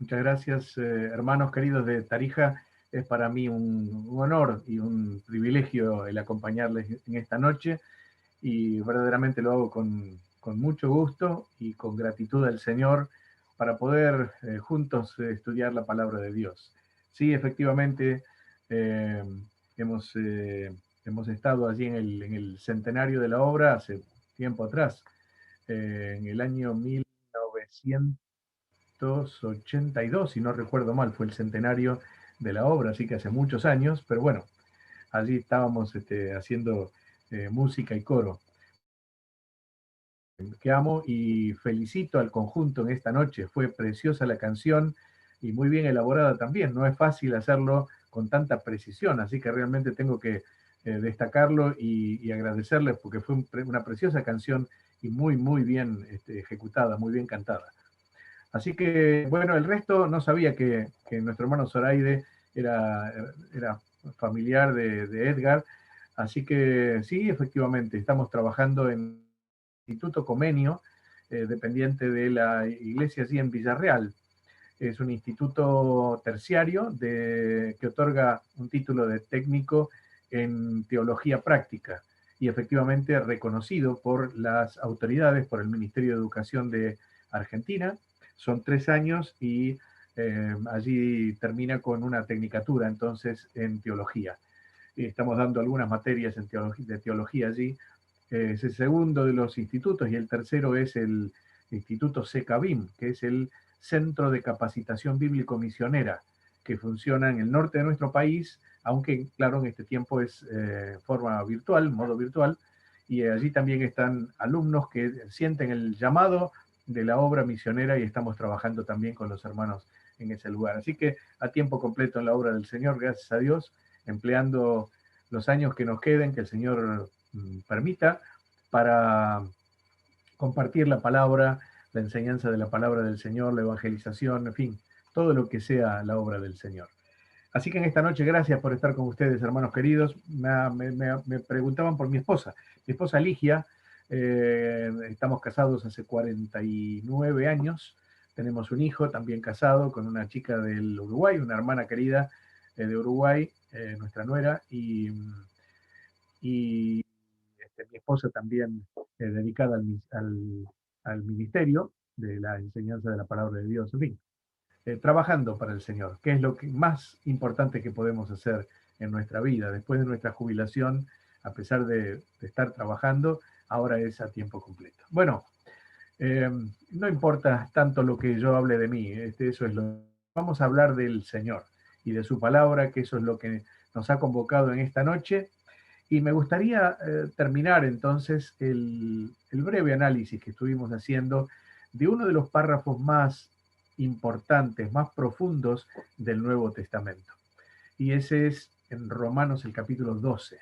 Muchas gracias, hermanos queridos de Tarija. Es para mí un honor y un privilegio el acompañarles en esta noche y verdaderamente lo hago con mucho gusto y con gratitud al Señor para poder juntos estudiar la palabra de Dios. Sí, efectivamente, eh, hemos, eh, hemos estado allí en el centenario de la obra hace tiempo atrás, en el año 1982, si no recuerdo mal, fue el centenario de la obra, así que hace muchos años, pero bueno, allí estábamos haciendo música y coro. Que amo y felicito al conjunto en esta noche. Fue preciosa la canción y muy bien elaborada también. No es fácil hacerlo con tanta precisión, así que realmente tengo que destacarlo y agradecerles porque fue una preciosa canción y muy bien ejecutada, muy bien cantada. Así que, bueno, el resto no sabía que nuestro hermano Zoraide era familiar de Edgar, así que sí, efectivamente, estamos trabajando en Instituto Comenio, dependiente de la iglesia allí en Villarreal. Es un instituto terciario que otorga un título de técnico en teología práctica y efectivamente reconocido por las autoridades, por el Ministerio de Educación de Argentina. Son 3 años y allí termina con una tecnicatura entonces en teología. Estamos dando algunas materias de teología allí. Es el segundo de los institutos y el tercero es el Instituto SECABIM, que es el Centro de Capacitación Bíblico Misionera, que funciona en el norte de nuestro país, aunque claro, en este tiempo es forma virtual, modo virtual, y allí también están alumnos que sienten el llamado de la obra misionera y estamos trabajando también con los hermanos en ese lugar. Así que a tiempo completo en la obra del Señor, gracias a Dios, empleando los años que nos queden, que el Señor permita, para compartir la palabra, la enseñanza de la palabra del Señor, la evangelización, en fin, todo lo que sea la obra del Señor. Así que en esta noche, gracias por estar con ustedes, hermanos queridos. Me preguntaban por mi esposa Ligia. Estamos casados hace 49 años. Tenemos un hijo también casado con una chica del Uruguay, una hermana querida de Uruguay, nuestra nuera, y mi esposa también dedicada al ministerio de la enseñanza de la palabra de Dios. En fin, trabajando para el Señor, que es lo más importante que podemos hacer en nuestra vida. Después de nuestra jubilación, a pesar de estar trabajando, ahora es a tiempo completo. Bueno, no importa tanto lo que yo hable de mí, eso es lo. Vamos a hablar del Señor y de su palabra, que eso es lo que nos ha convocado en esta noche. Y me gustaría terminar entonces el breve análisis que estuvimos haciendo de uno de los párrafos más importantes, más profundos del Nuevo Testamento. Y ese es en Romanos el capítulo 12.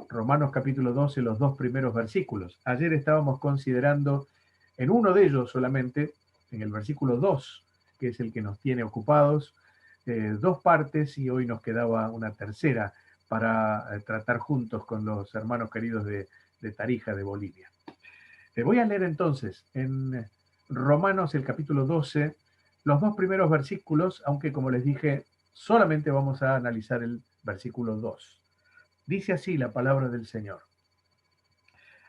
Romanos capítulo 12, los 2 primeros versículos. Ayer estábamos considerando en uno de ellos solamente, en el versículo 2, que es el que nos tiene ocupados, 2 partes, y hoy nos quedaba una tercera para tratar juntos con los hermanos queridos de Tarija, de Bolivia. Voy a leer entonces en Romanos el capítulo 12, los 2 primeros versículos, aunque como les dije, solamente vamos a analizar el versículo 2. Dice así la palabra del Señor.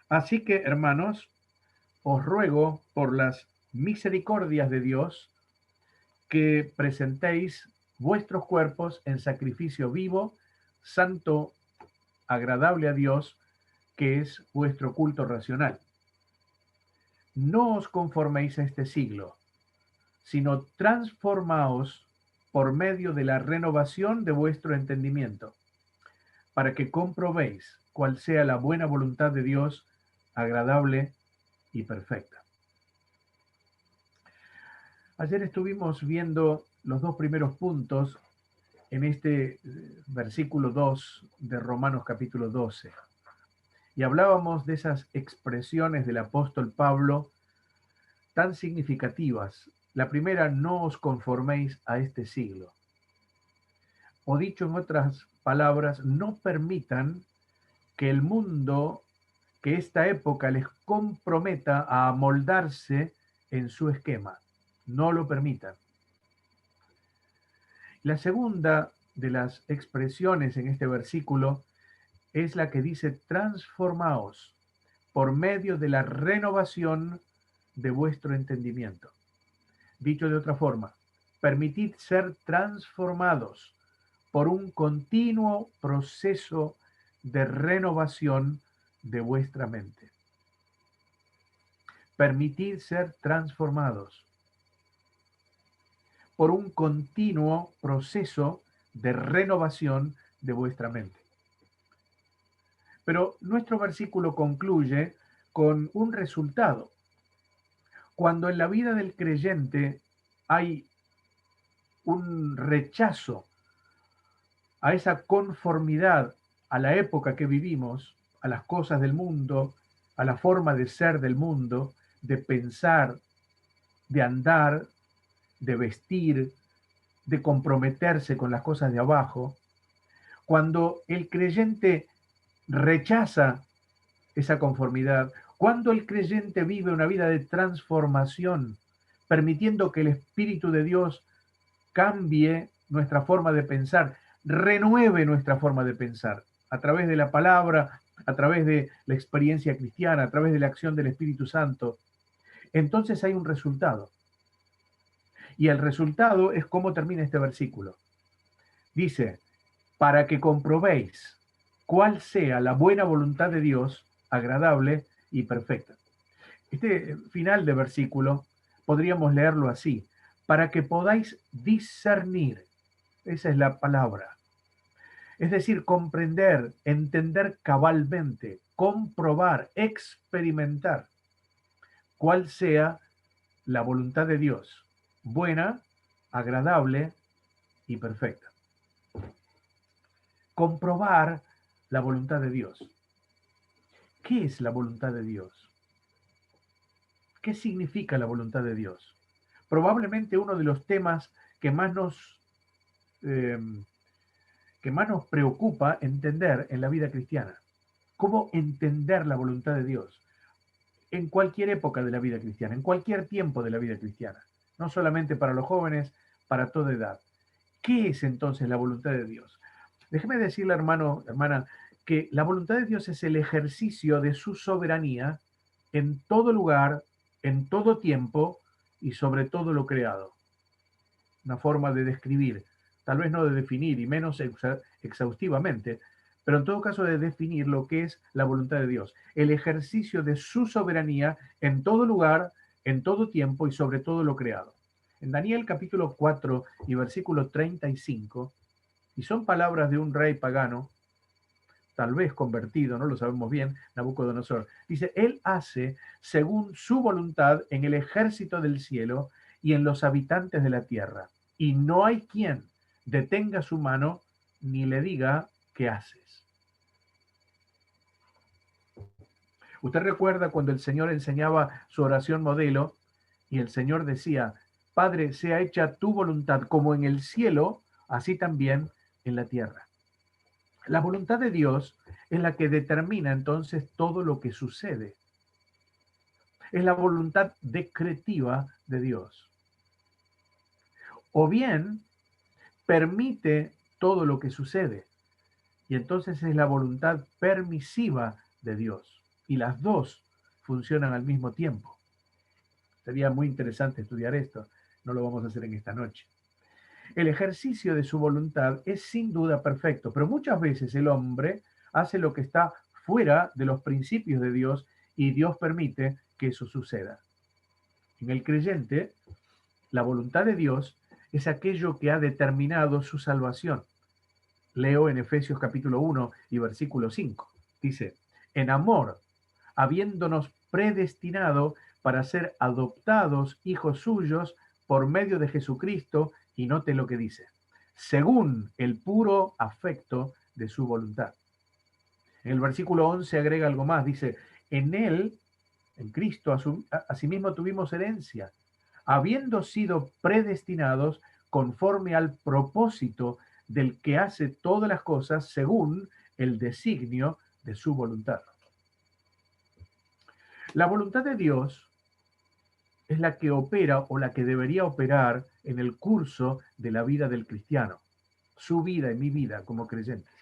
Así que, hermanos, os ruego por las misericordias de Dios que presentéis vuestros cuerpos en sacrificio vivo, santo, agradable a Dios, que es vuestro culto racional. No os conforméis a este siglo, sino transformaos por medio de la renovación de vuestro entendimiento, para que comprobéis cuál sea la buena voluntad de Dios, agradable y perfecta. Ayer estuvimos viendo los 2 primeros puntos en este versículo 2 de Romanos capítulo 12. Y hablábamos de esas expresiones del apóstol Pablo tan significativas. La primera, no os conforméis a este siglo. O dicho en otras palabras, no permitan que el mundo, que esta época les comprometa a amoldarse en su esquema. No lo permitan. La segunda de las expresiones en este versículo es la que dice: transformaos por medio de la renovación de vuestro entendimiento. Dicho de otra forma, permitid ser transformados por un continuo proceso de renovación de vuestra mente. Permitid ser transformados por un continuo proceso de renovación de vuestra mente. Pero nuestro versículo concluye con un resultado. Cuando en la vida del creyente hay un rechazo a esa conformidad a la época que vivimos, a las cosas del mundo, a la forma de ser del mundo, de pensar, de andar, de vestir, de comprometerse con las cosas de abajo, cuando el creyente rechaza esa conformidad, cuando el creyente vive una vida de transformación, permitiendo que el Espíritu de Dios cambie nuestra forma de pensar, renueve nuestra forma de pensar a través de la palabra, a través de la experiencia cristiana, a través de la acción del Espíritu Santo, entonces hay un resultado. Y el resultado es cómo termina este versículo. Dice: para que comprobéis cuál sea la buena voluntad de Dios, agradable y perfecta. Este final de versículo podríamos leerlo así: para que podáis discernir. Esa es la palabra. Es decir, comprender, entender cabalmente, comprobar, experimentar cuál sea la voluntad de Dios, buena, agradable y perfecta. Comprobar la voluntad de Dios. ¿Qué es la voluntad de Dios? ¿Qué significa la voluntad de Dios? Probablemente uno de los temas que más nos preocupa entender en la vida cristiana. ¿Cómo entender la voluntad de Dios? En cualquier época de la vida cristiana, en cualquier tiempo de la vida cristiana. No solamente para los jóvenes, para toda edad. ¿Qué es entonces la voluntad de Dios? Déjeme decirle, hermano, hermana, que la voluntad de Dios es el ejercicio de su soberanía en todo lugar, en todo tiempo y sobre todo lo creado. Una forma de describir, tal vez no de definir y menos exhaustivamente, pero en todo caso de definir lo que es la voluntad de Dios, el ejercicio de su soberanía en todo lugar, en todo tiempo y sobre todo lo creado. En Daniel capítulo 4 y versículo 35, y son palabras de un rey pagano, tal vez convertido, no lo sabemos bien, Nabucodonosor, dice: él hace según su voluntad en el ejército del cielo y en los habitantes de la tierra, y no hay quien detenga su mano ni le diga: ¿qué haces? Usted recuerda cuando el Señor enseñaba su oración modelo y el Señor decía: Padre, sea hecha tu voluntad como en el cielo, así también en la tierra. La voluntad de Dios es la que determina entonces todo lo que sucede. Es la voluntad decretiva de Dios. O bien permite todo lo que sucede. Y entonces es la voluntad permisiva de Dios. Y las dos funcionan al mismo tiempo. Sería muy interesante estudiar esto. No lo vamos a hacer en esta noche. El ejercicio de su voluntad es sin duda perfecto, pero muchas veces el hombre hace lo que está fuera de los principios de Dios y Dios permite que eso suceda. En el creyente, la voluntad de Dios es aquello que ha determinado su salvación. Leo en Efesios capítulo 1 y versículo 5. Dice: en amor, habiéndonos predestinado para ser adoptados hijos suyos por medio de Jesucristo, y note lo que dice: según el puro afecto de su voluntad. En el versículo 11 agrega algo más, dice: en él, en Cristo, asimismo tuvimos herencia, habiendo sido predestinados conforme al propósito del que hace todas las cosas según el designio de su voluntad. La voluntad de Dios es la que opera o la que debería operar en el curso de la vida del cristiano, su vida y mi vida como creyentes.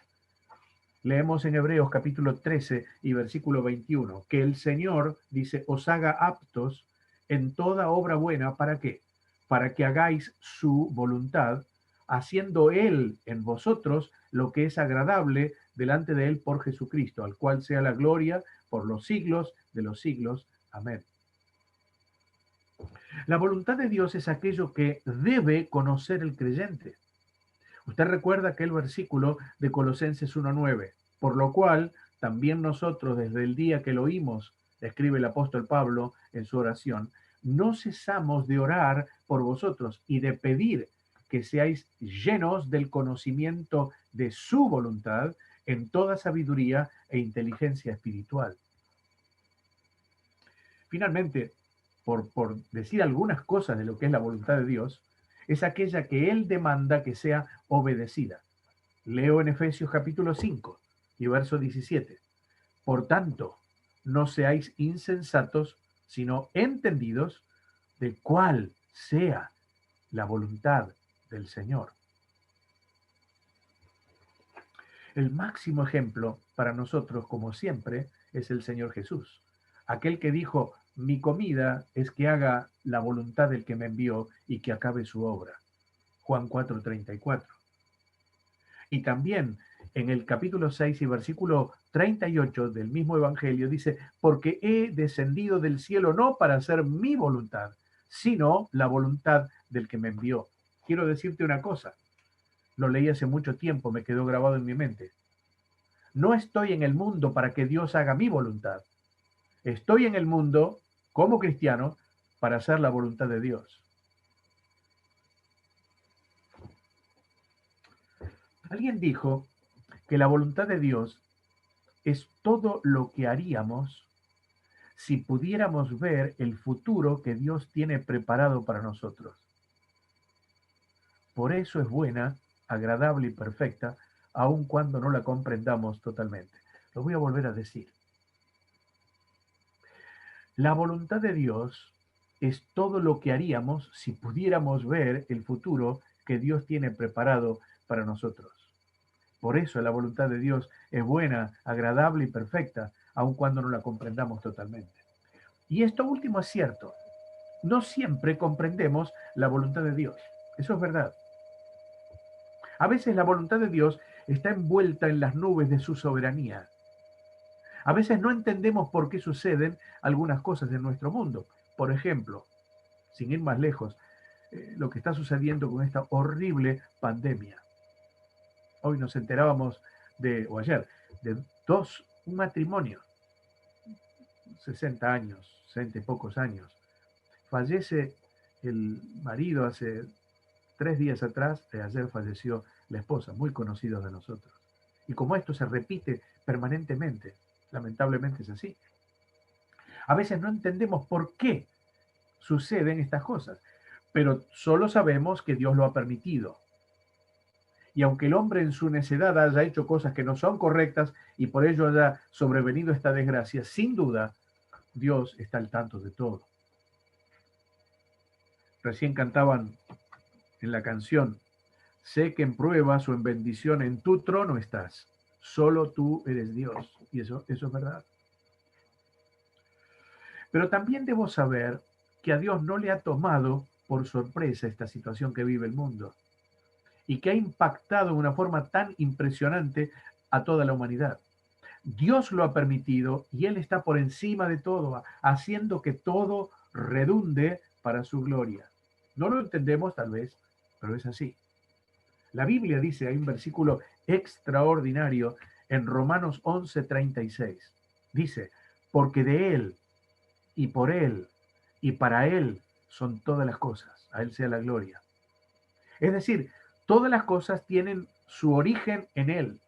Leemos en Hebreos capítulo 13 y versículo 21, que el Señor, dice, os haga aptos en toda obra buena, ¿para qué? Para que hagáis su voluntad, haciendo Él en vosotros lo que es agradable delante de Él por Jesucristo, al cual sea la gloria por los siglos de los siglos. Amén. La voluntad de Dios es aquello que debe conocer el creyente. Usted recuerda aquel versículo de Colosenses 1:9, por lo cual también nosotros desde el día que lo oímos, escribe el apóstol Pablo en su oración, no cesamos de orar por vosotros y de pedir que seáis llenos del conocimiento de su voluntad en toda sabiduría e inteligencia espiritual. Finalmente, por decir algunas cosas de lo que es la voluntad de Dios, es aquella que Él demanda que sea obedecida. Leo en Efesios capítulo 5 y verso 17. Por tanto, no seáis insensatos, sino entendidos de cuál sea la voluntad del Señor. El máximo ejemplo para nosotros, como siempre, es el Señor Jesús. Aquel que dijo, mi comida es que haga la voluntad del que me envió y que acabe su obra. Juan 4:34. Y también en el capítulo 6 y versículo 38 del mismo Evangelio dice, porque he descendido del cielo no para hacer mi voluntad, sino la voluntad del que me envió. Quiero decirte una cosa, lo leí hace mucho tiempo, me quedó grabado en mi mente. No estoy en el mundo para que Dios haga mi voluntad. Estoy en el mundo como cristiano para hacer la voluntad de Dios. Alguien dijo que la voluntad de Dios es todo lo que haríamos si pudiéramos ver el futuro que Dios tiene preparado para nosotros. Por eso es buena, agradable y perfecta, aun cuando no la comprendamos totalmente. Lo voy a volver a decir. La voluntad de Dios es todo lo que haríamos si pudiéramos ver el futuro que Dios tiene preparado para nosotros. Por eso la voluntad de Dios es buena, agradable y perfecta, aun cuando no la comprendamos totalmente. Y esto último es cierto. No siempre comprendemos la voluntad de Dios. Eso es verdad. A veces la voluntad de Dios está envuelta en las nubes de su soberanía. A veces no entendemos por qué suceden algunas cosas en nuestro mundo. Por ejemplo, sin ir más lejos, lo que está sucediendo con esta horrible pandemia. Hoy nos enterábamos o ayer, de un matrimonio, 60 años, 60 y pocos años. Fallece el marido hace 3 días atrás, ayer falleció la esposa, muy conocidos de nosotros. Y como esto se repite permanentemente, lamentablemente es así. A veces no entendemos por qué suceden estas cosas, pero solo sabemos que Dios lo ha permitido. Y aunque el hombre en su necedad haya hecho cosas que no son correctas y por ello haya sobrevenido esta desgracia, sin duda, Dios está al tanto de todo. Recién cantaban en la canción, sé que en pruebas o en bendición en tu trono estás. Solo tú eres Dios. Y eso es verdad. Pero también debo saber que a Dios no le ha tomado por sorpresa esta situación que vive el mundo y que ha impactado de una forma tan impresionante a toda la humanidad. Dios lo ha permitido y Él está por encima de todo, haciendo que todo redunde para su gloria. No lo entendemos tal vez, pero es así. La Biblia dice, hay un versículo extraordinario en Romanos 11:36. Dice, porque de Él y por Él y para Él son todas las cosas. A Él sea la gloria. Es decir, todas las cosas tienen su origen en Él.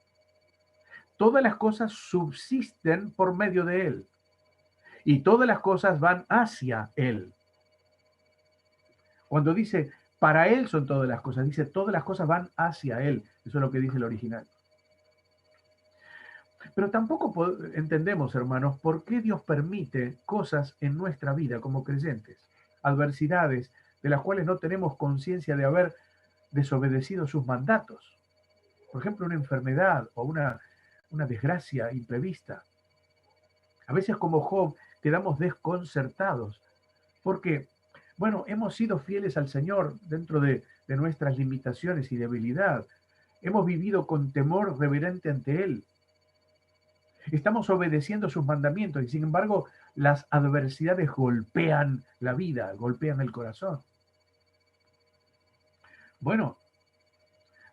Todas las cosas subsisten por medio de Él. Y todas las cosas van hacia Él. Cuando dice, para Él son todas las cosas, dice, todas las cosas van hacia Él. Eso es lo que dice el original. Pero tampoco entendemos, hermanos, por qué Dios permite cosas en nuestra vida como creyentes. adversidades de las cuales no tenemos conciencia de haber desobedecido sus mandatos. Por ejemplo, una enfermedad o una desgracia imprevista. A veces como Job quedamos desconcertados porque, bueno, hemos sido fieles al Señor dentro de nuestras limitaciones y debilidad. Hemos vivido con temor reverente ante Él. Estamos obedeciendo sus mandamientos y sin embargo las adversidades golpean la vida, golpean el corazón. Bueno,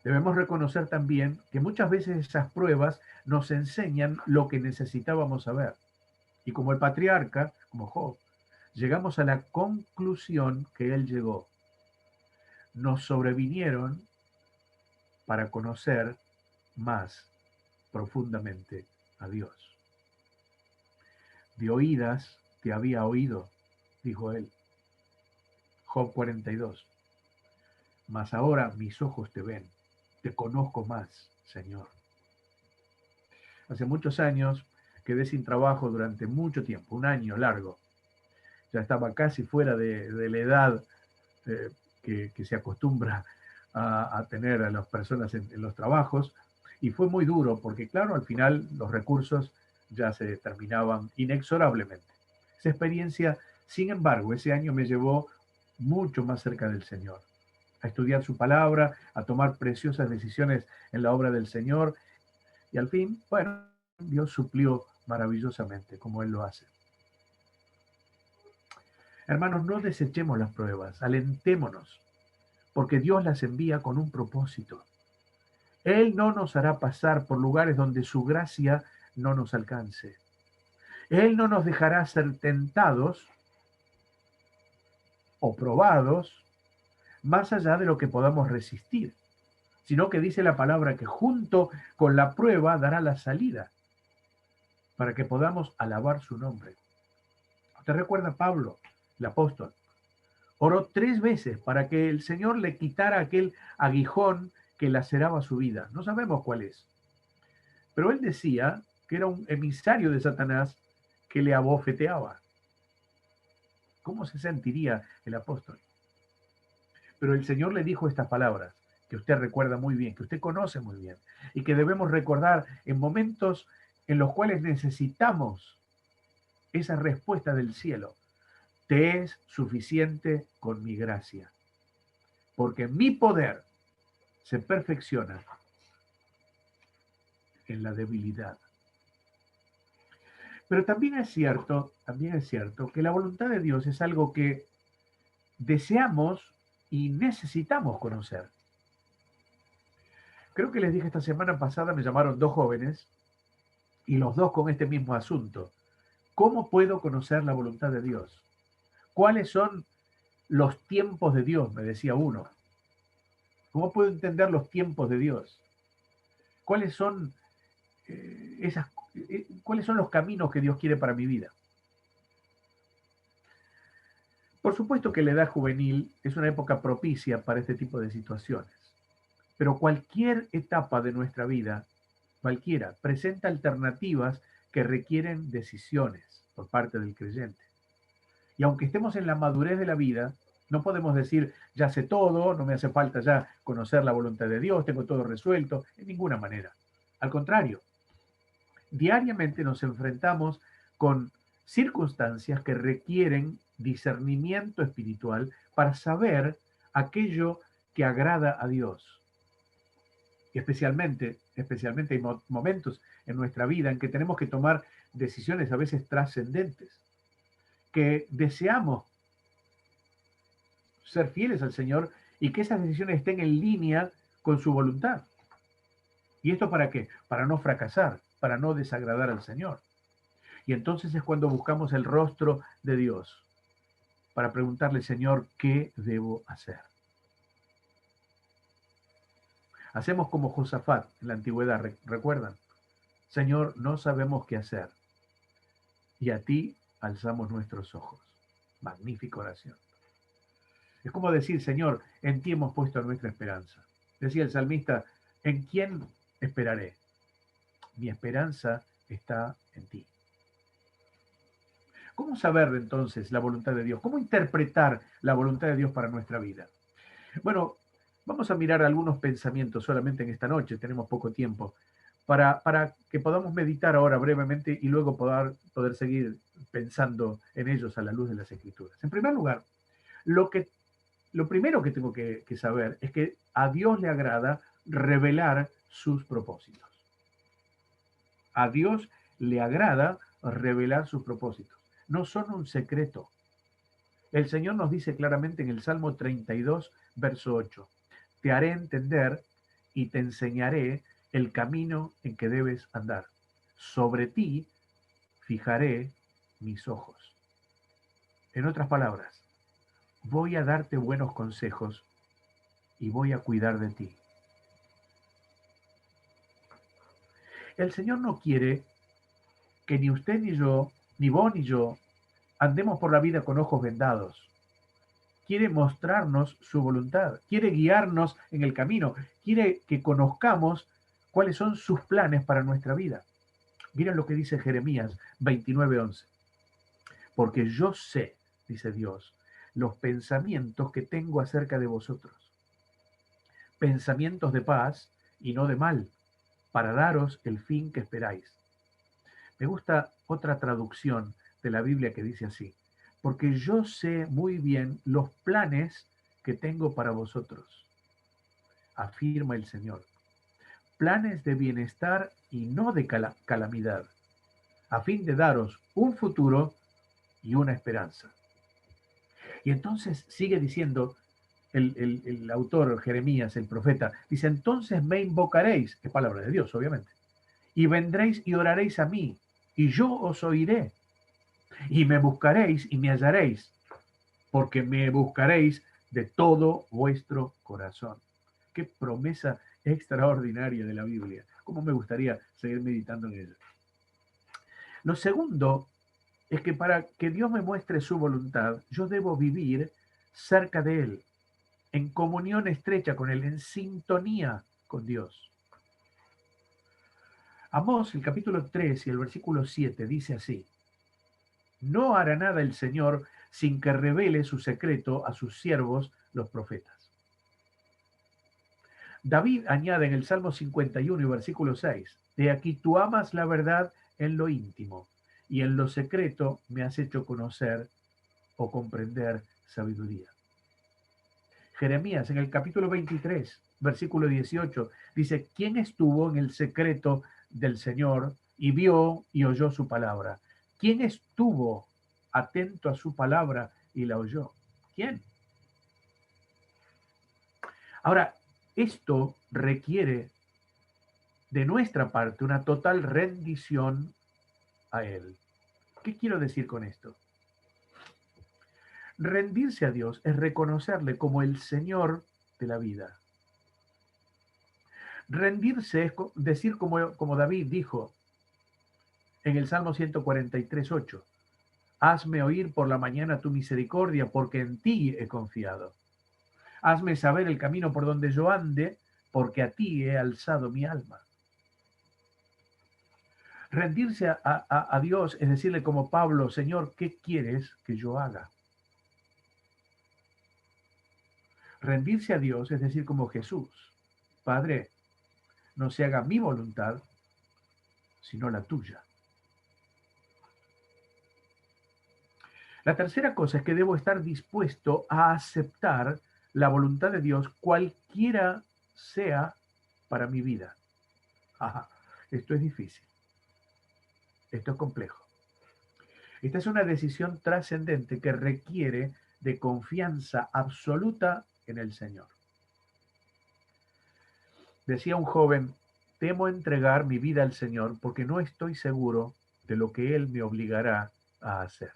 debemos reconocer también que muchas veces esas pruebas nos enseñan lo que necesitábamos saber. Y como el patriarca, como Job, llegamos a la conclusión que él llegó. Nos sobrevinieron para conocer más profundamente a Dios. De oídas te había oído, dijo él. Job 42. Mas ahora mis ojos te ven, te conozco más, Señor. Hace muchos años quedé sin trabajo durante mucho tiempo, un año largo. Ya estaba casi fuera de la edad que se acostumbra a tener a las personas en los trabajos, y fue muy duro porque, claro, al final los recursos ya se terminaban inexorablemente. Esa experiencia, sin embargo, ese año me llevó mucho más cerca del Señor, a estudiar su palabra, a tomar preciosas decisiones en la obra del Señor, y al fin, bueno, Dios suplió maravillosamente como Él lo hace. Hermanos, no desechemos las pruebas, alentémonos, porque Dios las envía con un propósito. Él no nos hará pasar por lugares donde su gracia no nos alcance. Él no nos dejará ser tentados o probados más allá de lo que podamos resistir, sino que dice la palabra que junto con la prueba dará la salida para que podamos alabar su nombre. ¿Te recuerda Pablo, el apóstol? Oró 3 veces para que el Señor le quitara aquel aguijón que laceraba su vida. No sabemos cuál es. Pero él decía que era un emisario de Satanás que le abofeteaba. ¿Cómo se sentiría el apóstol? Pero el Señor le dijo estas palabras, que usted recuerda muy bien, que usted conoce muy bien, y que debemos recordar en momentos en los cuales necesitamos esa respuesta del cielo. Te es suficiente con mi gracia, porque mi poder se perfecciona en la debilidad. Pero también es cierto que la voluntad de Dios es algo que deseamos y necesitamos conocer. Creo que les dije esta semana pasada, me llamaron 2 jóvenes y los 2 con este mismo asunto. ¿Cómo puedo conocer la voluntad de Dios? ¿Cuáles son los tiempos de Dios? Me decía uno. ¿Cómo puedo entender los tiempos de Dios? ¿Cuáles son cuáles son los caminos que Dios quiere para mi vida? Por supuesto que la edad juvenil es una época propicia para este tipo de situaciones, pero cualquier etapa de nuestra vida, cualquiera, presenta alternativas que requieren decisiones por parte del creyente. Y aunque estemos en la madurez de la vida, no podemos decir, ya sé todo, no me hace falta ya conocer la voluntad de Dios, tengo todo resuelto, en ninguna manera. Al contrario, diariamente nos enfrentamos con circunstancias que requieren discernimiento espiritual para saber aquello que agrada a Dios. Y especialmente hay momentos en nuestra vida en que tenemos que tomar decisiones a veces trascendentes, que deseamos ser fieles al Señor y que esas decisiones estén en línea con su voluntad. ¿Y esto para qué? Para no fracasar, para no desagradar al Señor. Y entonces es cuando buscamos el rostro de Dios para preguntarle, Señor, ¿qué debo hacer? Hacemos como Josafat en la antigüedad, ¿recuerdan? Señor, no sabemos qué hacer. Y a ti alzamos nuestros ojos. Magnífica oración. Es como decir, Señor, en ti hemos puesto nuestra esperanza. Decía el salmista, ¿en quién esperaré? Mi esperanza está en ti. ¿Cómo saber entonces la voluntad de Dios? ¿Cómo interpretar la voluntad de Dios para nuestra vida? Bueno, vamos a mirar algunos pensamientos solamente en esta noche, tenemos poco tiempo, para que podamos meditar ahora brevemente y luego poder seguir pensando en ellos a la luz de las Escrituras. En primer lugar, lo, que, lo primero que tengo que saber es que a Dios le agrada revelar sus propósitos. A Dios le agrada revelar sus propósitos. No son un secreto. El Señor nos dice claramente en el Salmo 32, verso 8, te haré entender y te enseñaré el camino en que debes andar. Sobre ti fijaré mis ojos. En otras palabras, voy a darte buenos consejos y voy a cuidar de ti. El Señor no quiere que ni usted ni yo, ni vos ni yo, andemos por la vida con ojos vendados. Quiere mostrarnos su voluntad, quiere guiarnos en el camino, quiere que conozcamos cuáles son sus planes para nuestra vida. Miren lo que dice Jeremías 29:11. Porque yo sé, dice Dios, los pensamientos que tengo acerca de vosotros. Pensamientos de paz y no de mal, para daros el fin que esperáis. Me gusta otra traducción de la Biblia que dice así, porque yo sé muy bien los planes que tengo para vosotros, afirma el Señor. Planes de bienestar y no de calamidad, a fin de daros un futuro y una esperanza. Y entonces sigue diciendo el autor Jeremías, el profeta, dice, entonces me invocaréis, es palabra de Dios, obviamente, y vendréis y oraréis a mí, y yo os oiré, y me buscaréis y me hallaréis, porque me buscaréis de todo vuestro corazón. Qué promesa extraordinaria de la Biblia. Cómo me gustaría seguir meditando en ella. Lo segundo es que para que Dios me muestre su voluntad, yo debo vivir cerca de Él, en comunión estrecha con Él, en sintonía con Dios. Amós, el capítulo 3 y el versículo 7 dice así, no hará nada el Señor sin que revele su secreto a sus siervos, los profetas. David añade en el Salmo 51 y versículo 6, de aquí tú amas la verdad en lo íntimo y en lo secreto me has hecho conocer o comprender sabiduría. Jeremías en el capítulo 23, versículo 18, dice, ¿quién estuvo en el secreto del Señor y vio y oyó su palabra? ¿Quién estuvo atento a su palabra y la oyó? ¿Quién? Ahora, esto requiere de nuestra parte una total rendición a Él. ¿Qué quiero decir con esto? Rendirse a Dios es reconocerle como el Señor de la vida. Rendirse es decir como David dijo en el Salmo 143:8, hazme oír por la mañana tu misericordia, porque en ti he confiado. Hazme saber el camino por donde yo ande, porque a ti he alzado mi alma. Rendirse a Dios es decirle como Pablo, Señor, ¿qué quieres que yo haga? Rendirse a Dios es decir como Jesús, Padre, no se haga mi voluntad, sino la tuya. La tercera cosa es que debo estar dispuesto a aceptar la voluntad de Dios, cualquiera sea para mi vida. Ajá, esto es difícil, esto es complejo. Esta es una decisión trascendente que requiere de confianza absoluta en el Señor. Decía un joven, temo entregar mi vida al Señor porque no estoy seguro de lo que Él me obligará a hacer.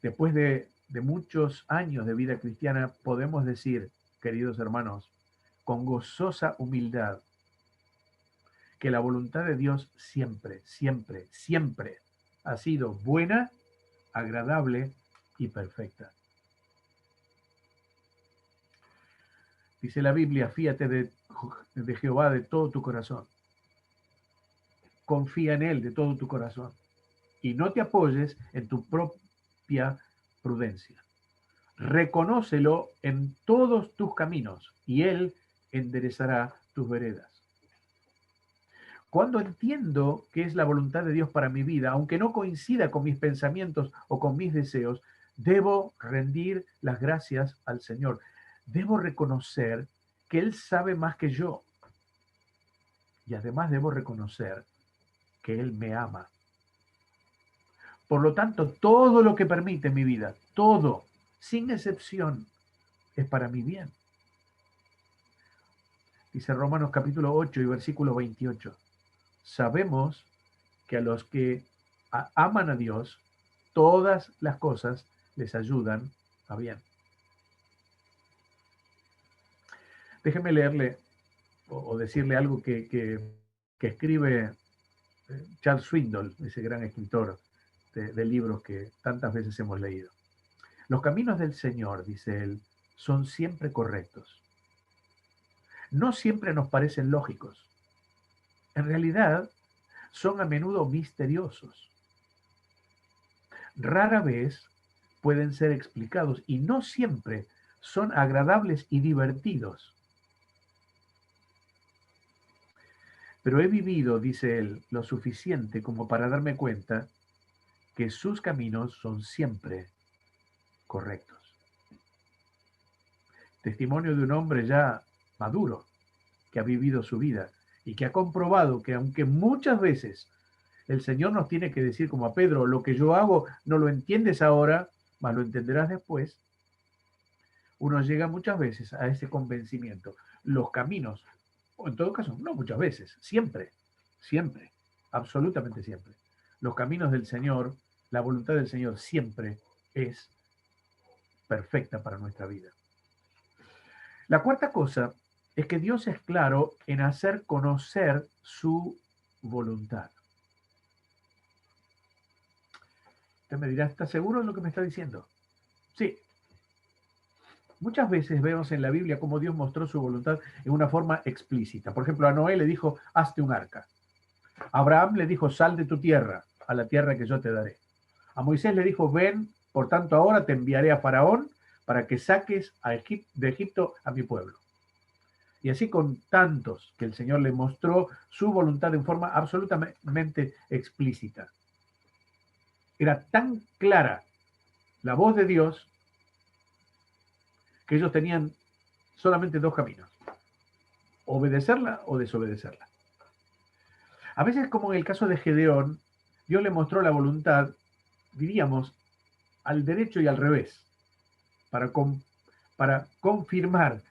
Después de muchos años de vida cristiana, podemos decir, queridos hermanos, con gozosa humildad, que la voluntad de Dios siempre, siempre, siempre ha sido buena, agradable y perfecta. Dice la Biblia, fíate de Jehová de todo tu corazón. Confía en Él de todo tu corazón. y no te apoyes en tu propia prudencia. Reconócelo en todos tus caminos y Él enderezará tus veredas. Cuando entiendo qué es la voluntad de Dios para mi vida, aunque no coincida con mis pensamientos o con mis deseos, debo rendir las gracias al Señor. Debo reconocer que Él sabe más que yo. Y además debo reconocer que Él me ama. Por lo tanto, todo lo que permite mi vida, todo, sin excepción, es para mi bien. Dice Romanos capítulo 8 y versículo 28. Sabemos que a los que aman a Dios, todas las cosas les ayudan a bien. Déjeme leerle o decirle algo que escribe Charles Swindoll, ese gran escritor de libros que tantas veces hemos leído. Los caminos del Señor, dice él, son siempre correctos. No siempre nos parecen lógicos. En realidad, son a menudo misteriosos. Rara vez pueden ser explicados y no siempre son agradables y divertidos. Pero he vivido, dice él, lo suficiente como para darme cuenta que sus caminos son siempre correctos. Testimonio de un hombre ya maduro, que ha vivido su vida y que ha comprobado que aunque muchas veces el Señor nos tiene que decir como a Pedro, lo que yo hago no lo entiendes ahora, mas lo entenderás después, uno llega muchas veces a ese convencimiento. Los caminos, o en todo caso, no muchas veces, siempre, siempre, absolutamente siempre. Los caminos del Señor, la voluntad del Señor siempre es perfecta para nuestra vida. La cuarta cosa es que Dios es claro en hacer conocer su voluntad. Usted me dirá, ¿está seguro de lo que me está diciendo? Sí. Muchas veces vemos en la Biblia cómo Dios mostró su voluntad en una forma explícita. Por ejemplo, a Noé le dijo, hazte un arca. A Abraham le dijo, sal de tu tierra, a la tierra que yo te daré. A Moisés le dijo, ven, por tanto ahora te enviaré a Faraón para que saques de Egipto a mi pueblo. Y así con tantos que el Señor le mostró su voluntad en forma absolutamente explícita. Era tan clara la voz de Dios que ellos tenían solamente dos caminos: obedecerla o desobedecerla. A veces, como en el caso de Gedeón, Dios le mostró la voluntad, diríamos, al derecho y al revés, para confirmar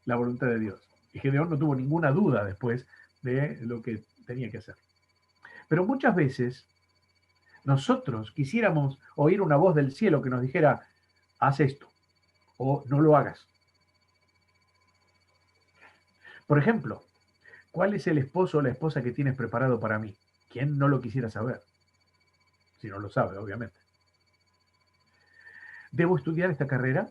la voluntad de Dios. Y Gedeón no tuvo ninguna duda después de lo que tenía que hacer. Pero muchas veces nosotros quisiéramos oír una voz del cielo que nos dijera, haz esto, o no lo hagas. Por ejemplo, ¿cuál es el esposo o la esposa que tienes preparado para mí? ¿Quién no lo quisiera saber? Si no lo sabe, obviamente. ¿Debo estudiar esta carrera?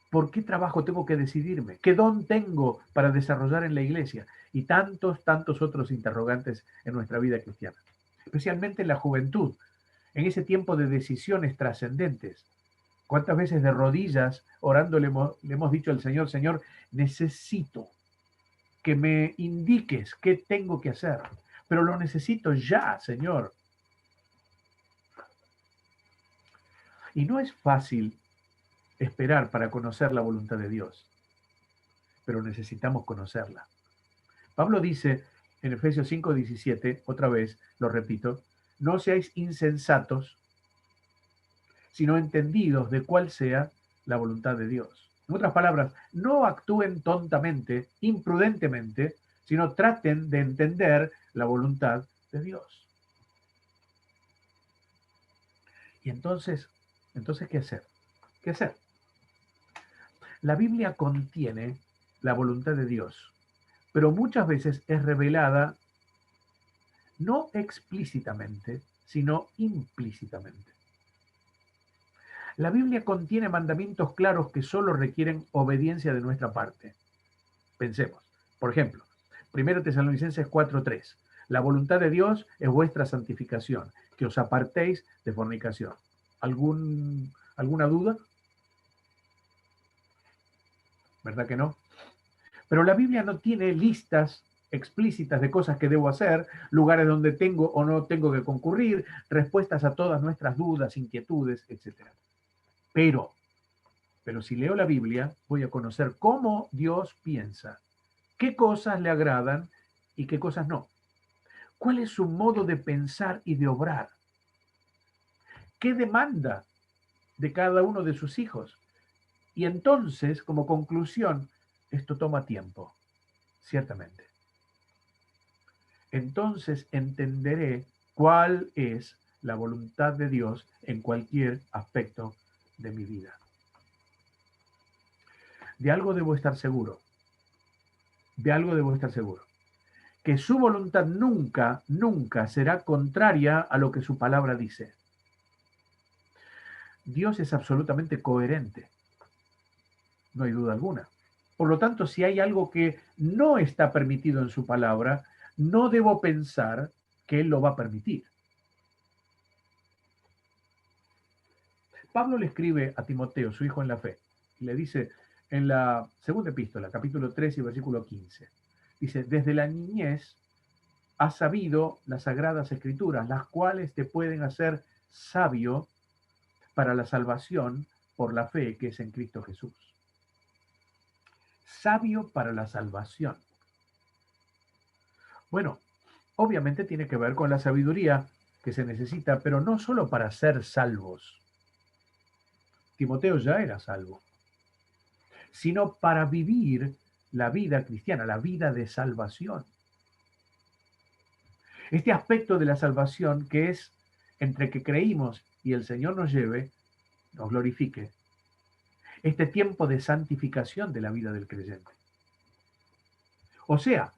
¿Por qué trabajo tengo que decidirme? ¿Qué don tengo para desarrollar en la iglesia? Y tantos otros interrogantes en nuestra vida cristiana. Especialmente en la juventud, en ese tiempo de decisiones trascendentes. ¿Cuántas veces de rodillas, orando, le hemos dicho al Señor, Señor, necesito que me indiques qué tengo que hacer, pero lo necesito ya, Señor? Y no es fácil esperar para conocer la voluntad de Dios, pero necesitamos conocerla. Pablo dice en Efesios 5:17, otra vez, lo repito, no seáis insensatos, sino entendidos de cuál sea la voluntad de Dios. En otras palabras, no actúen tontamente, imprudentemente, sino traten de entender la voluntad de Dios. Y entonces, ¿qué hacer? ¿Qué hacer? La Biblia contiene la voluntad de Dios, pero muchas veces es revelada no explícitamente, sino implícitamente. La Biblia contiene mandamientos claros que solo requieren obediencia de nuestra parte. Pensemos, por ejemplo, 1 Tesalonicenses 4:3. La voluntad de Dios es vuestra santificación, que os apartéis de fornicación. ¿Alguna duda? ¿Verdad que no? Pero la Biblia no tiene listas explícitas de cosas que debo hacer, lugares donde tengo o no tengo que concurrir, respuestas a todas nuestras dudas, inquietudes, etc. Pero si leo la Biblia, voy a conocer cómo Dios piensa, qué cosas le agradan y qué cosas no. ¿Cuál es su modo de pensar y de obrar? ¿Qué demanda de cada uno de sus hijos? Y entonces, como conclusión, esto toma tiempo, ciertamente. Entonces entenderé cuál es la voluntad de Dios en cualquier aspecto de mi vida. De algo debo estar seguro. De algo debo estar seguro. Que su voluntad nunca, nunca será contraria a lo que su palabra dice. Dios es absolutamente coherente. No hay duda alguna. Por lo tanto, si hay algo que no está permitido en su palabra, no debo pensar que Él lo va a permitir. Pablo le escribe a Timoteo, su hijo en la fe, y le dice en la segunda epístola, capítulo 3 y versículo 15, dice, desde la niñez has sabido las sagradas escrituras, las cuales te pueden hacer sabio para la salvación por la fe que es en Cristo Jesús. Sabio para la salvación. Bueno, obviamente tiene que ver con la sabiduría que se necesita, pero no solo para ser salvos. Timoteo ya era salvo, sino para vivir la vida cristiana, la vida de salvación. Este aspecto de la salvación que es entre que creímos y el Señor nos lleve, nos glorifique. Este tiempo de santificación de la vida del creyente. O sea,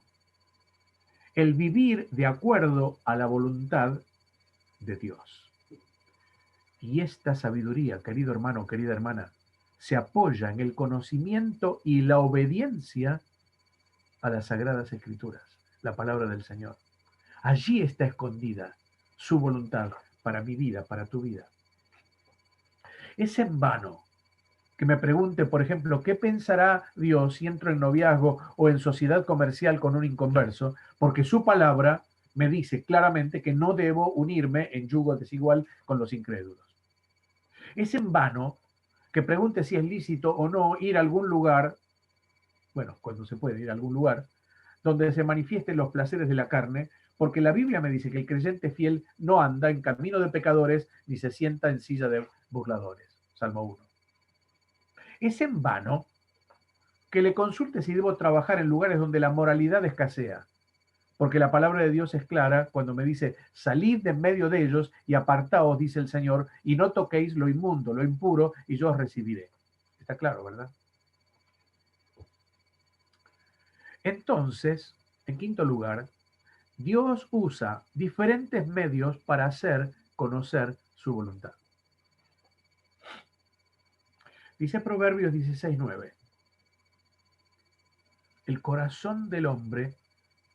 el vivir de acuerdo a la voluntad de Dios. Y esta sabiduría, querido hermano, querida hermana, se apoya en el conocimiento y la obediencia a las sagradas escrituras, la palabra del Señor. Allí está escondida su voluntad para mi vida, para tu vida. Es en vano que me pregunte, por ejemplo, ¿qué pensará Dios si entro en noviazgo o en sociedad comercial con un inconverso? Porque su palabra me dice claramente que no debo unirme en yugo desigual con los incrédulos. Es en vano que pregunte si es lícito o no ir a algún lugar, bueno, cuando se puede ir a algún lugar, donde se manifiesten los placeres de la carne, porque la Biblia me dice que el creyente fiel no anda en camino de pecadores ni se sienta en silla de burladores. Salmo 1. Es en vano que le consulte si debo trabajar en lugares donde la moralidad escasea, porque la palabra de Dios es clara cuando me dice, salid de en medio de ellos y apartaos, dice el Señor, y no toquéis lo inmundo, lo impuro, y yo os recibiré. Está claro, ¿verdad? Entonces, en quinto lugar, Dios usa diferentes medios para hacer conocer su voluntad. Dice Proverbios 16:9. El corazón del hombre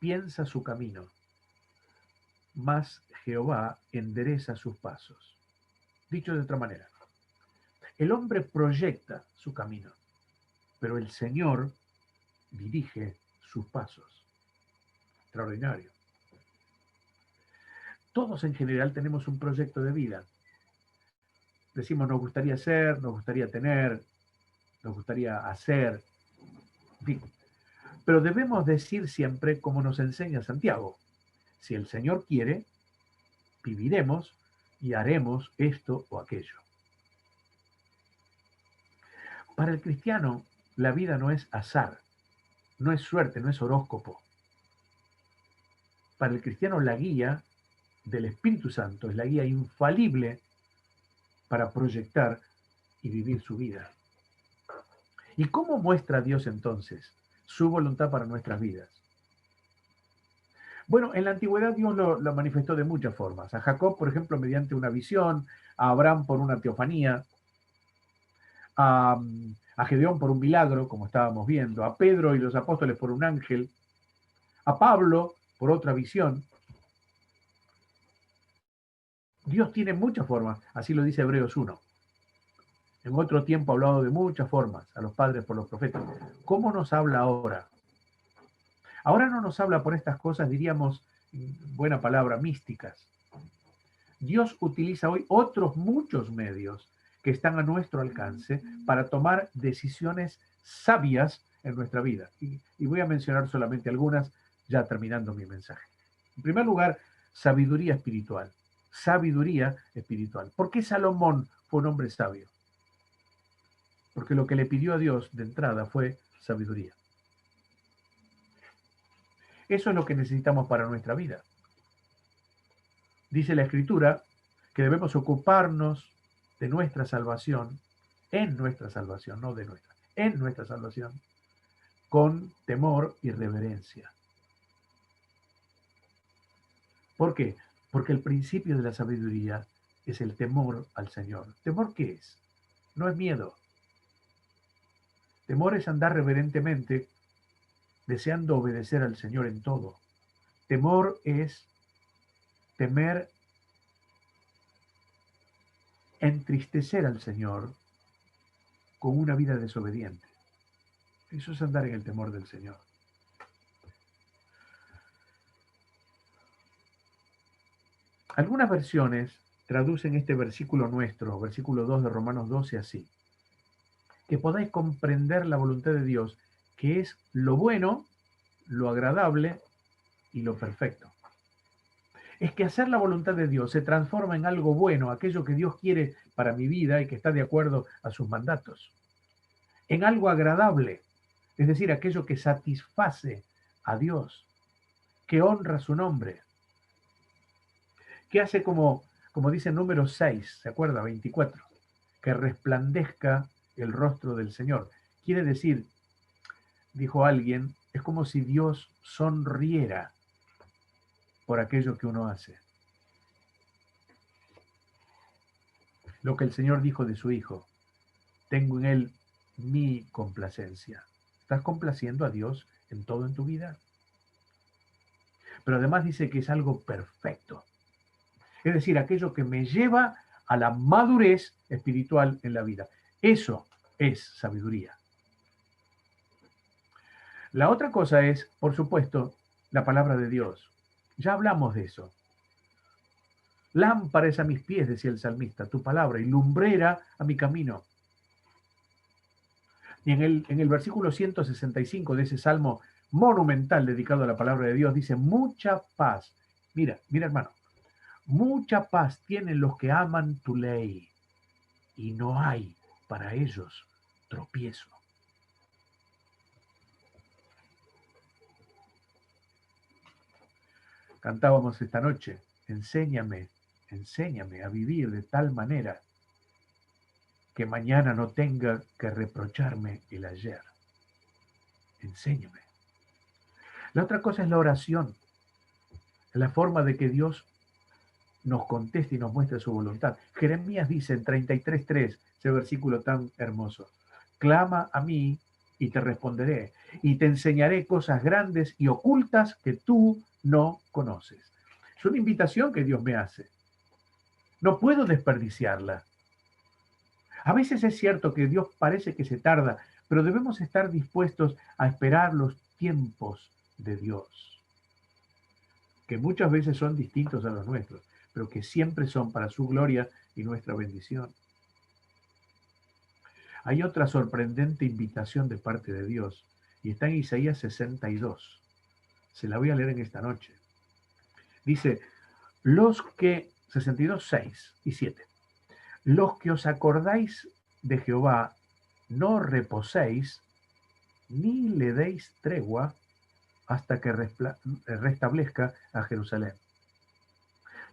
piensa su camino, mas Jehová endereza sus pasos. Dicho de otra manera, el hombre proyecta su camino, pero el Señor dirige sus pasos. Extraordinario. Todos en general tenemos un proyecto de vida. Decimos, nos gustaría ser, nos gustaría tener, nos gustaría hacer, en fin. Pero debemos decir siempre, como nos enseña Santiago, si el Señor quiere, viviremos y haremos esto o aquello. Para el cristiano, la vida no es azar, no es suerte, no es horóscopo. Para el cristiano, la guía del Espíritu Santo es la guía infalible para proyectar y vivir su vida. ¿Y cómo muestra Dios entonces su voluntad para nuestras vidas? Bueno, en la antigüedad Dios lo manifestó de muchas formas. A Jacob, por ejemplo, mediante una visión, a Abraham por una teofanía, a Gedeón por un milagro, como estábamos viendo, a Pedro y los apóstoles por un ángel, a Pablo por otra visión. Dios tiene muchas formas, así lo dice Hebreos 1. En otro tiempo ha hablado de muchas formas a los padres por los profetas. ¿Cómo nos habla ahora? Ahora no nos habla por estas cosas, diríamos, buena palabra, místicas. Dios utiliza hoy otros muchos medios que están a nuestro alcance para tomar decisiones sabias en nuestra vida. Y voy a mencionar solamente algunas, ya terminando mi mensaje. En primer lugar, sabiduría espiritual. Sabiduría espiritual. ¿Por qué Salomón fue un hombre sabio? Porque lo que le pidió a Dios de entrada fue sabiduría. Eso es lo que necesitamos para nuestra vida. Dice la Escritura que debemos ocuparnos de nuestra salvación, en nuestra salvación, no de nuestra, en nuestra salvación, con temor y reverencia. ¿Por qué? Porque el principio de la sabiduría es el temor al Señor. ¿Temor qué es? No es miedo. Temor es andar reverentemente deseando obedecer al Señor en todo. Temor es temer entristecer al Señor con una vida desobediente. Eso es andar en el temor del Señor. Algunas versiones traducen este versículo nuestro, versículo 2 de Romanos 12, así: que podáis comprender la voluntad de Dios, que es lo bueno, lo agradable y lo perfecto. Es que hacer la voluntad de Dios se transforma en algo bueno, aquello que Dios quiere para mi vida y que está de acuerdo a sus mandatos. En algo agradable, es decir, aquello que satisface a Dios, que honra su nombre, que hace como dice número 6, ¿se acuerda? 24, que resplandezca el rostro del Señor. Quiere decir, dijo alguien, es como si Dios sonriera por aquello que uno hace. Lo que el Señor dijo de su Hijo: tengo en él mi complacencia. ¿Estás complaciendo a Dios en todo en tu vida? Pero además dice que es algo perfecto. Es decir, aquello que me lleva a la madurez espiritual en la vida. Eso es sabiduría. La otra cosa es, por supuesto, la palabra de Dios. Ya hablamos de eso. Lámpara es a mis pies, decía el salmista, tu palabra, y lumbrera a mi camino. Y en el versículo 165 de ese salmo monumental dedicado a la palabra de Dios, dice: mucha paz. Mira, hermano, mucha paz tienen los que aman tu ley, y no hay para ellos tropiezo. Cantábamos esta noche: enséñame a vivir de tal manera que mañana no tenga que reprocharme el ayer. Enséñame. La otra cosa es la oración, la forma de que Dios nos conteste y nos muestre su voluntad. Jeremías dice en 33:3, ese versículo tan hermoso: clama a mí y te responderé, y te enseñaré cosas grandes y ocultas que tú no conoces. Es una invitación que Dios me hace. No puedo desperdiciarla. A veces es cierto que Dios parece que se tarda, pero debemos estar dispuestos a esperar los tiempos de Dios, que muchas veces son distintos a los nuestros, pero que siempre son para su gloria y nuestra bendición. Hay otra sorprendente invitación de parte de Dios, y está en Isaías 62. Se la voy a leer en esta noche. Dice: los que, 62, 6 y 7, los que os acordáis de Jehová, no reposéis, ni le deis tregua hasta que restablezca a Jerusalén.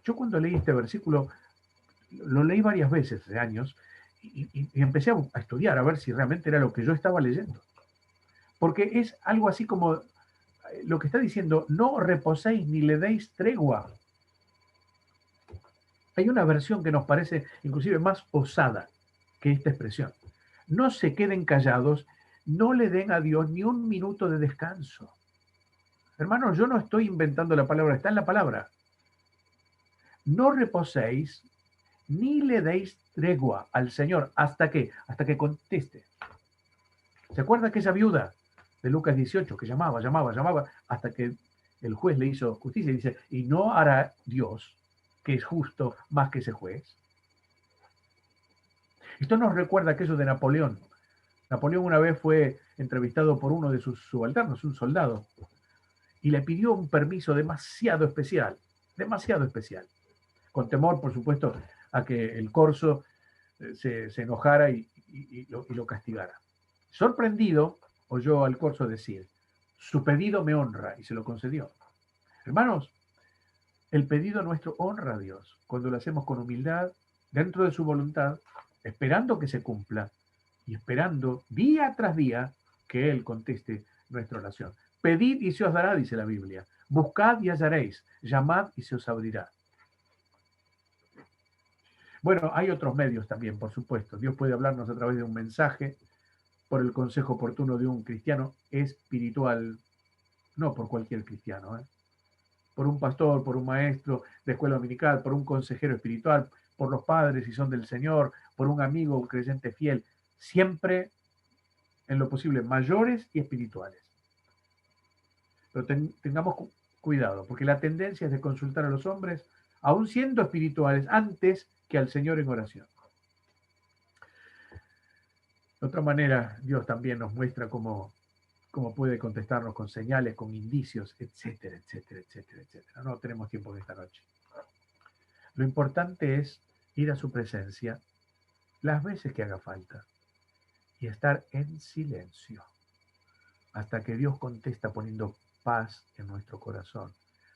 Yo cuando leí este versículo, lo leí varias veces hace años, y empecé a estudiar, a ver si realmente era lo que yo estaba leyendo. Porque es algo así como lo que está diciendo: no reposéis ni le deis tregua. Hay una versión que nos parece inclusive más osada que esta expresión: no se queden callados, no le den a Dios ni un minuto de descanso. Hermanos, yo no estoy inventando la palabra, está en la palabra. no reposéis ni le deis tregua al Señor hasta que conteste. ¿Se acuerda aquella viuda de Lucas 18 que llamaba hasta que el juez le hizo justicia? Y dice, ¿y no hará Dios, que es justo, más que ese juez? Esto nos recuerda aquello de Napoleón. Napoleón una vez fue entrevistado por uno de sus subalternos, un soldado, y le pidió un permiso demasiado especial, con temor, por supuesto, a que el corso se enojara y lo castigara. Sorprendido, oyó al corso decir, su pedido me honra, y se lo concedió. Hermanos, el pedido nuestro honra a Dios cuando lo hacemos con humildad, dentro de su voluntad, esperando que se cumpla y esperando día tras día que Él conteste nuestra oración. Pedid y se os dará, dice la Biblia. Buscad y hallaréis. Llamad y se os abrirá. Bueno, hay otros medios también, por supuesto. Dios puede hablarnos a través de un mensaje, por el consejo oportuno de un cristiano espiritual, no por cualquier cristiano, por un pastor, por un maestro de escuela dominical, por un consejero espiritual, por los padres si son del Señor, por un amigo, un creyente fiel, siempre en lo posible mayores y espirituales. Pero tengamos cuidado, porque la tendencia es de consultar a los hombres, aun siendo espirituales, antes que al Señor en oración. De otra manera, Dios también nos muestra cómo puede contestarnos con señales, con indicios, etcétera, etcétera, etcétera, etcétera. No tenemos tiempo de esta noche. Lo importante es ir a su presencia las veces que haga falta y estar en silencio hasta que Dios contesta poniendo paz en nuestro corazón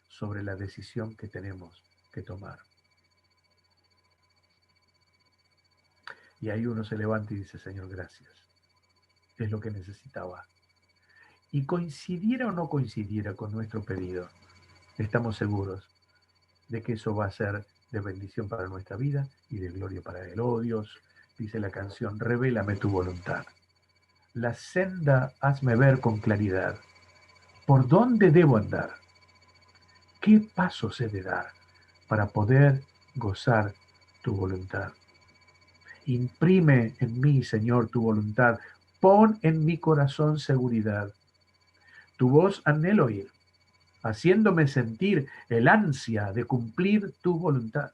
sobre la decisión que tenemos que tomar. Y ahí uno se levanta y dice, Señor, gracias. Es lo que necesitaba. Y coincidiera o no coincidiera con nuestro pedido, estamos seguros de que eso va a ser de bendición para nuestra vida y de gloria para Él. Oh Dios, dice la canción, revélame tu voluntad. La senda hazme ver con claridad. ¿Por dónde debo andar? ¿Qué pasos he de dar para poder gozar tu voluntad? Imprime en mí, Señor, tu voluntad. Pon en mi corazón seguridad. Tu voz anhelo oír, haciéndome sentir el ansia de cumplir tu voluntad.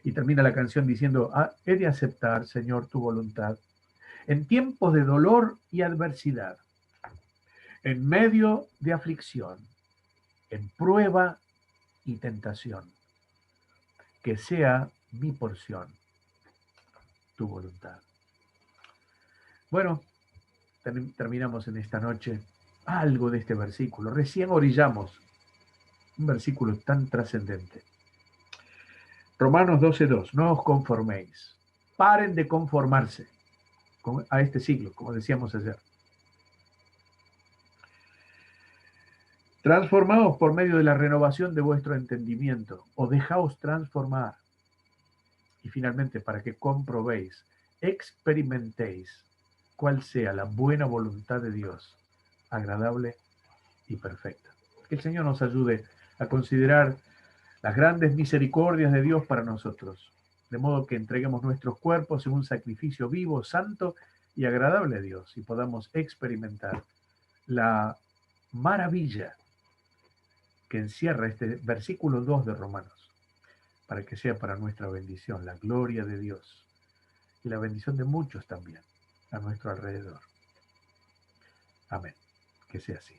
Y termina la canción diciendo, he de aceptar, Señor, tu voluntad en tiempos de dolor y adversidad, en medio de aflicción, en prueba y tentación. Que sea mi porción tu voluntad. Bueno, terminamos en esta noche algo de este versículo. Recién orillamos un versículo tan trascendente. Romanos 12:2, no os conforméis. Paren de conformarse a este siglo, como decíamos ayer. Transformaos por medio de la renovación de vuestro entendimiento, o dejaos transformar. Y finalmente, para que comprobéis, experimentéis cuál sea la buena voluntad de Dios, agradable y perfecta. Que el Señor nos ayude a considerar las grandes misericordias de Dios para nosotros, de modo que entreguemos nuestros cuerpos en un sacrificio vivo, santo y agradable a Dios, y podamos experimentar la maravilla que encierra este versículo 2 de Romanos, para que sea para nuestra bendición, la gloria de Dios y la bendición de muchos también a nuestro alrededor. Amén. Que sea así.